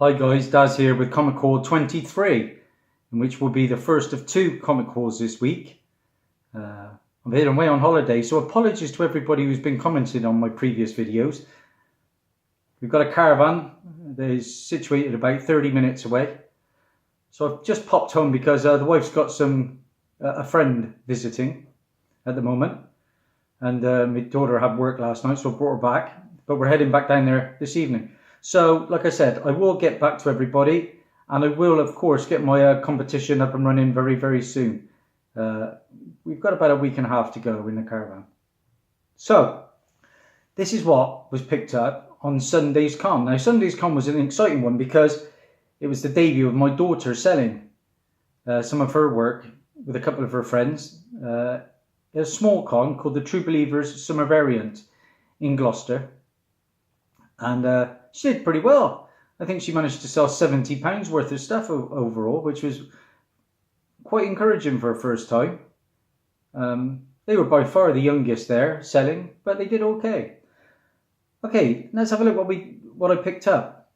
Hi guys, Daz here with Comic Haul 23, in which will be the first of two comic hauls this week. I'm here away on holiday, so apologies to everybody who's been commenting on my previous videos. We've got a caravan that is situated about 30 minutes away. So I've just popped home because the wife's got a friend visiting at the moment. And my daughter had work last night, so I brought her back. But we're heading back down there this evening. So, like I said, I will get back to everybody, and I will, of course, get my competition up and running very, very soon. We've got about a week and a half to go in the caravan. So, this is what was picked up on Sunday's Con. Now, Sunday's Con was an exciting one because it was the debut of my daughter selling some of her work with a couple of her friends. A small con called the True Believers Summer Variant in Gloucester. And she did pretty well. I think she managed to sell £70 worth of stuff overall, which was quite encouraging for her first time. They were by far the youngest there selling, but they did okay. Okay, let's have a look what I picked up.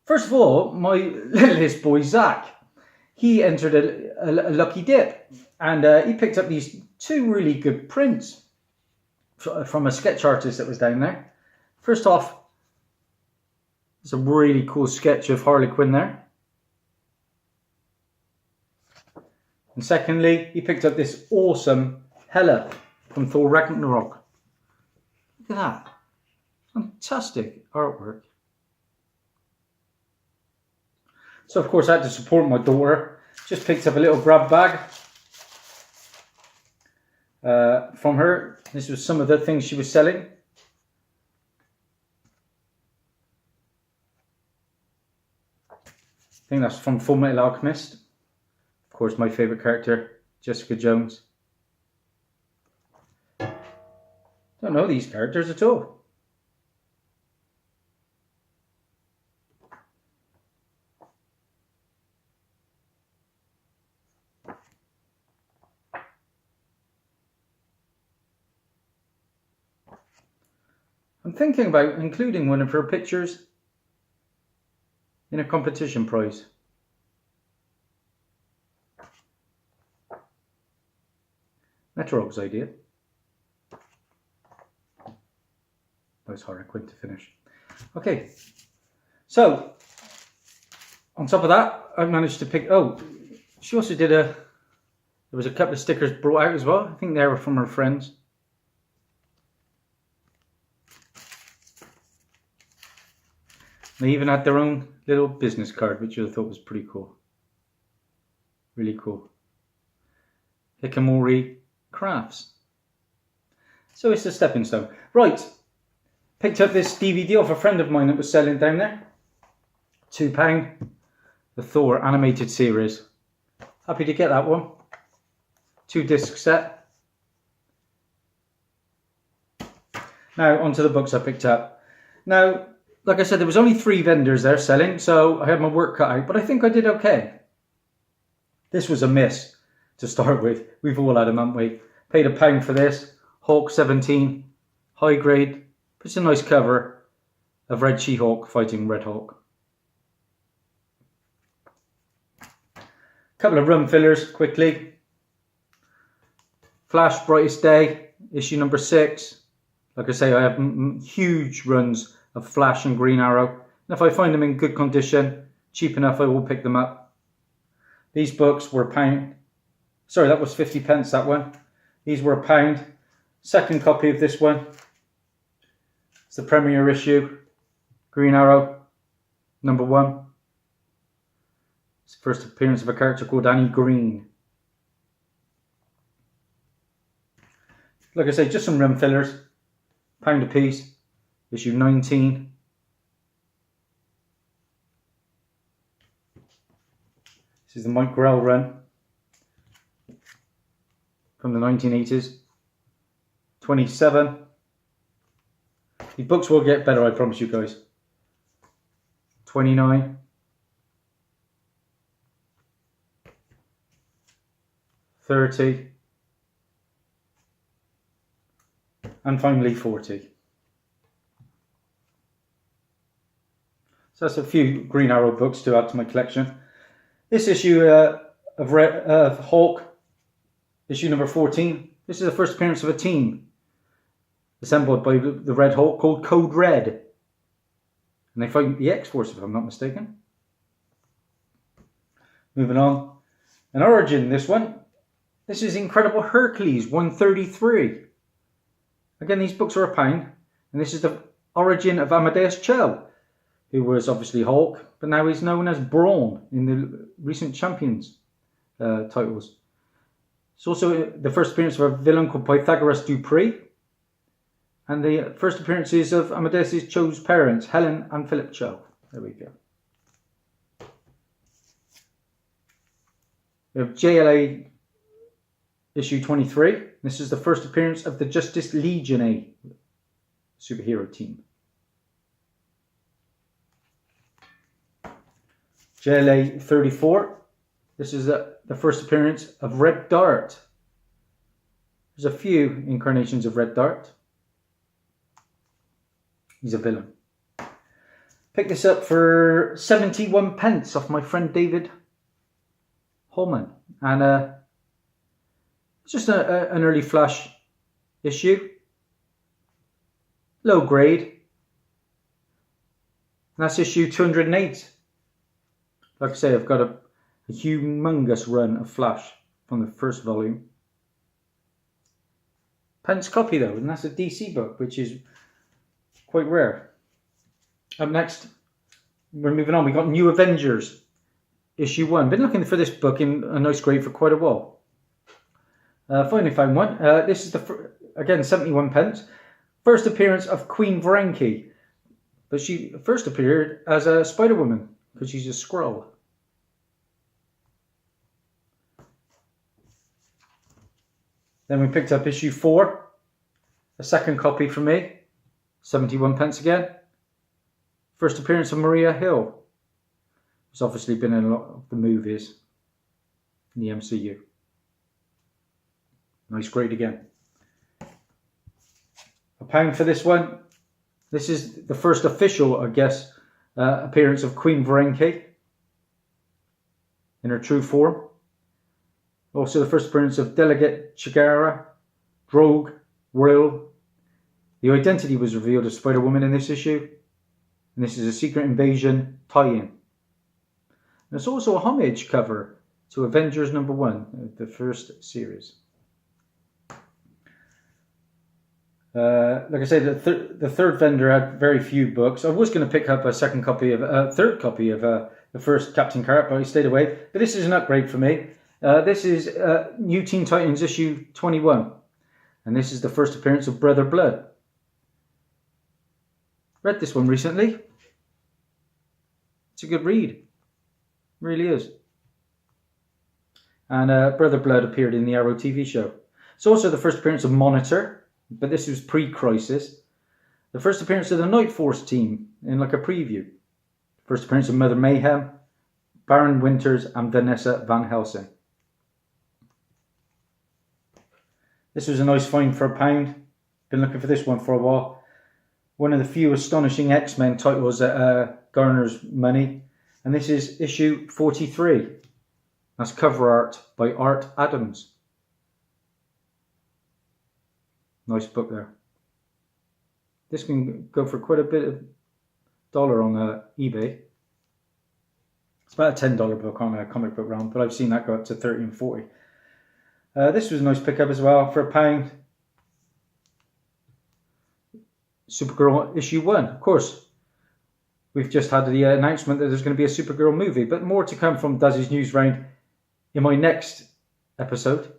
First of all, my littlest boy Zach, he entered a lucky dip, and he picked up these two really good prints from a sketch artist that was down there. First off, it's a really cool sketch of Harley Quinn there. And secondly, he picked up this awesome Hela from Thor Ragnarok. Look at that. Fantastic artwork. So of course I had to support my daughter. Just picked up a little grab bag from her. This was some of the things she was selling. I think that's from Full Metal Alchemist. Of course, my favourite character, Jessica Jones. Don't know these characters at all. I'm thinking about including one of her pictures in a competition prize. Metrog's idea. Nice Harley Quinn to finish. Okay, so on top of that, I managed to pick. Oh, she also did there was a couple of stickers brought out as well. I think they were from her friends. They even had their own little business card, which I thought was pretty cool. Really cool. Hikamori Crafts. So it's a stepping stone. Right. Picked up this DVD off a friend of mine that was selling down there. £2. The Thor animated series. Happy to get that one. 2-disc set. Now onto the books I picked up. Now, like I said, there was only 3 vendors there selling, so I had my work cut out, but I think I did okay. This was a miss to start with. We've all had them, haven't we? Paid £1 for this. Hulk 17, high grade. It's a nice cover of Red She-Hulk fighting Red Hulk. Couple of run fillers quickly. Flash Brightest Day, issue number 6. Like I say, I have huge runs of Flash and Green Arrow, and if I find them in good condition, cheap enough, I will pick them up. These books were £1. Sorry, that was 50p, that one. These were £1. Second copy of this one. It's the premiere issue, Green Arrow, number 1. It's the first appearance of a character called Annie Green. Like I say, just some run fillers, £1 a piece. Issue 19. This is the Mike Grell run from the 1980s. 27. The books will get better, I promise you guys. 29. 30. And finally 40. So that's a few Green Arrow books to add to my collection. This issue of Hulk, issue number 14. This is the first appearance of a team assembled by the Red Hulk called Code Red. And they fight the X-Force, if I'm not mistaken. Moving on. An origin, this one. This is Incredible Hercules 133. Again, these books are £1. And this is the origin of Amadeus Cho, who was obviously Hulk, but now he's known as Brawn in the recent Champions titles. It's also the first appearance of a villain called Pythagoras Dupree, and the first appearances of Amadeus Cho's parents, Helen and Philip Cho. There we go. We have JLA issue 23. This is the first appearance of the Justice Legion A superhero team. JLA 34. This is the first appearance of Red Dart. There's a few incarnations of Red Dart. He's a villain. Picked this up for 71 pence off my friend David Holman. And it's just an early Flash issue. Low grade. And that's issue 208. Like I say, I've got a humongous run of Flash from the first volume. Pence copy though, and that's a DC book, which is quite rare. Up next, we're moving on. We got New Avengers, issue 1. Been looking for this book in a nice grade for quite a while. Finally found one. This is again 71 pence. First appearance of Queen Varanki, but she first appeared as a Spider-Woman because she's a Skrull. Then we picked up issue 4, a second copy for me, 71 pence again. First appearance of Maria Hill, who's obviously been in a lot of the movies in the MCU. Nice grade again. £1 for this one. This is the first official, I guess, appearance of Queen Varanki in her true form. Also the first appearance of Delegate Chigara, Drogue, Will. The identity was revealed of Spider-Woman in this issue. And this is a Secret Invasion tie-in. There's also a homage cover to Avengers #1, the first series. Like I said, the third vendor had very few books. I was going to pick up a third copy of the first Captain Carrot, but I stayed away. But this is an upgrade for me. This is New Teen Titans issue 21, and this is the first appearance of Brother Blood. Read this one recently. It's a good read, it really is. And Brother Blood appeared in the Arrow TV show. It's also the first appearance of Monitor, but this was pre-Crisis. The first appearance of the Night Force team in like a preview. First appearance of Mother Mayhem, Baron Winters and Vanessa Van Helsing. This was a nice find for £1. Been looking for this one for a while. One of the few astonishing X-Men titles that garners money. And this is issue 43. That's cover art by Art Adams. Nice book there. This can go for quite a bit of dollar on eBay. It's about a $10 book on a comic book round, but I've seen that go up to 30 and 40. This was a nice pickup as well for £1. Supergirl issue 1. Of course, we've just had the announcement that there's going to be a Supergirl movie, but more to come from Dazzie's News Round in my next episode.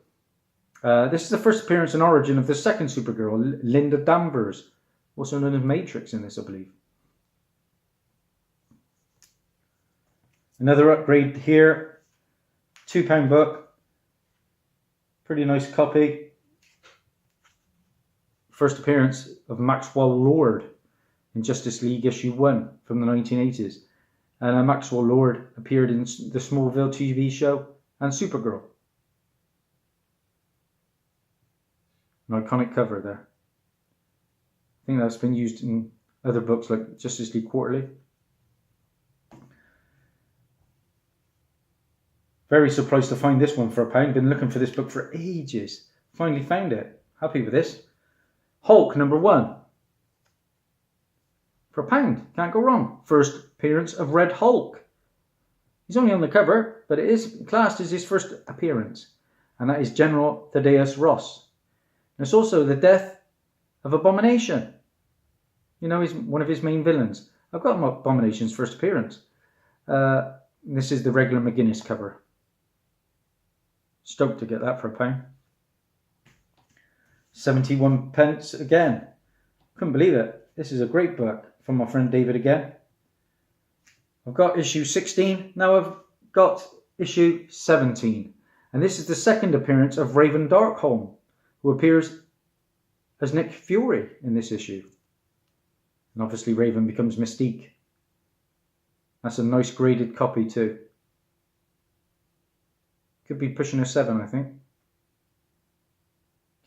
This is the first appearance and origin of the second Supergirl, Linda Danvers, also known as Matrix in this, I believe. Another upgrade here, £2 book. Pretty nice copy. First appearance of Maxwell Lord in Justice League issue 1 from the 1980s. And Maxwell Lord appeared in the Smallville TV show and Supergirl. An iconic cover there. I think that's been used in other books like Justice League Quarterly. Very surprised to find this one for £1. Been looking for this book for ages. Finally found it. Happy with this. Hulk #1. For £1. Can't go wrong. First appearance of Red Hulk. He's only on the cover, but it is classed as his first appearance. And that is General Thaddeus Ross. And it's also the death of Abomination. You know, he's one of his main villains. I've got Abomination's first appearance. This is the regular McGuinness cover. Stoked to get that for £1. 71p again. Couldn't believe it. This is a great book from my friend David again. I've got issue 16. Now I've got issue 17. And this is the second appearance of Raven Darkholme, who appears as Nick Fury in this issue. And obviously Raven becomes Mystique. That's a nice graded copy too. Could be pushing a 7, I think.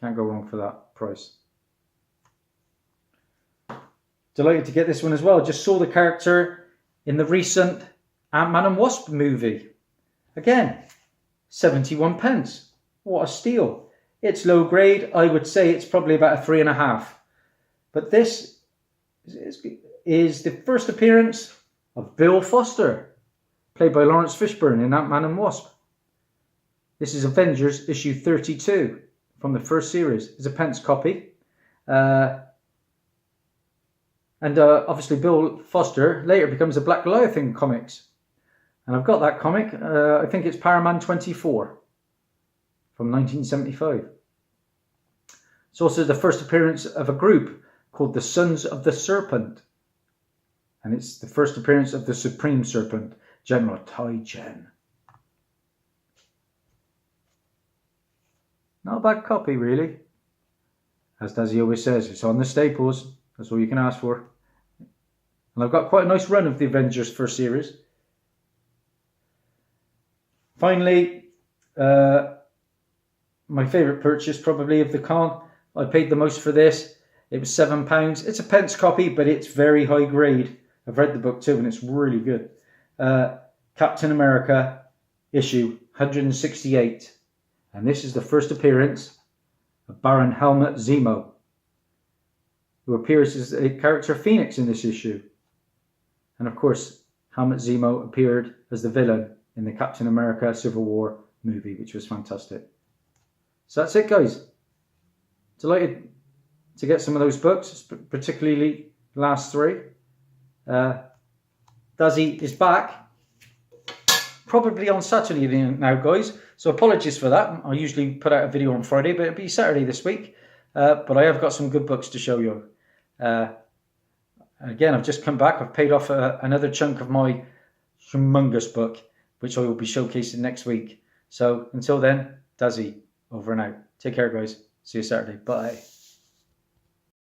Can't go wrong for that price. Delighted to get this one as well. Just saw the character in the recent Ant-Man and Wasp movie. Again, 71p. What a steal. It's low grade. I would say it's probably about a 3.5. But this is the first appearance of Bill Foster, played by Lawrence Fishburne in Ant-Man and Wasp. This is Avengers issue 32 from the first series. It's a pence copy. Obviously Bill Foster later becomes a Black Goliath in comics. And I've got that comic. I think it's Power Man 24 from 1975. It's also the first appearance of a group called the Sons of the Serpent. And it's the first appearance of the Supreme Serpent, General Tai Chen. Not a bad copy, really. As Dazzie always says, it's on the staples. That's all you can ask for. And I've got quite a nice run of the Avengers first series. Finally, my favourite purchase probably of the con. I paid the most for this. It was £7. It's a pence copy, but it's very high grade. I've read the book too, and it's really good. Captain America issue 168. And this is the first appearance of Baron Helmut Zemo, who appears as a character Phoenix in this issue. And of course, Helmut Zemo appeared as the villain in the Captain America Civil War movie, which was fantastic. So that's it, guys. Delighted to get some of those books, particularly the last 3. Dazzie is back, probably on Saturday now, guys. So apologies for that. I usually put out a video on Friday, but it'll be Saturday this week. But I have got some good books to show you. Again, I've just come back. I've paid off another chunk of my humongous book, which I will be showcasing next week. So until then, Dazzie, over and out. Take care, guys. See you Saturday. Bye.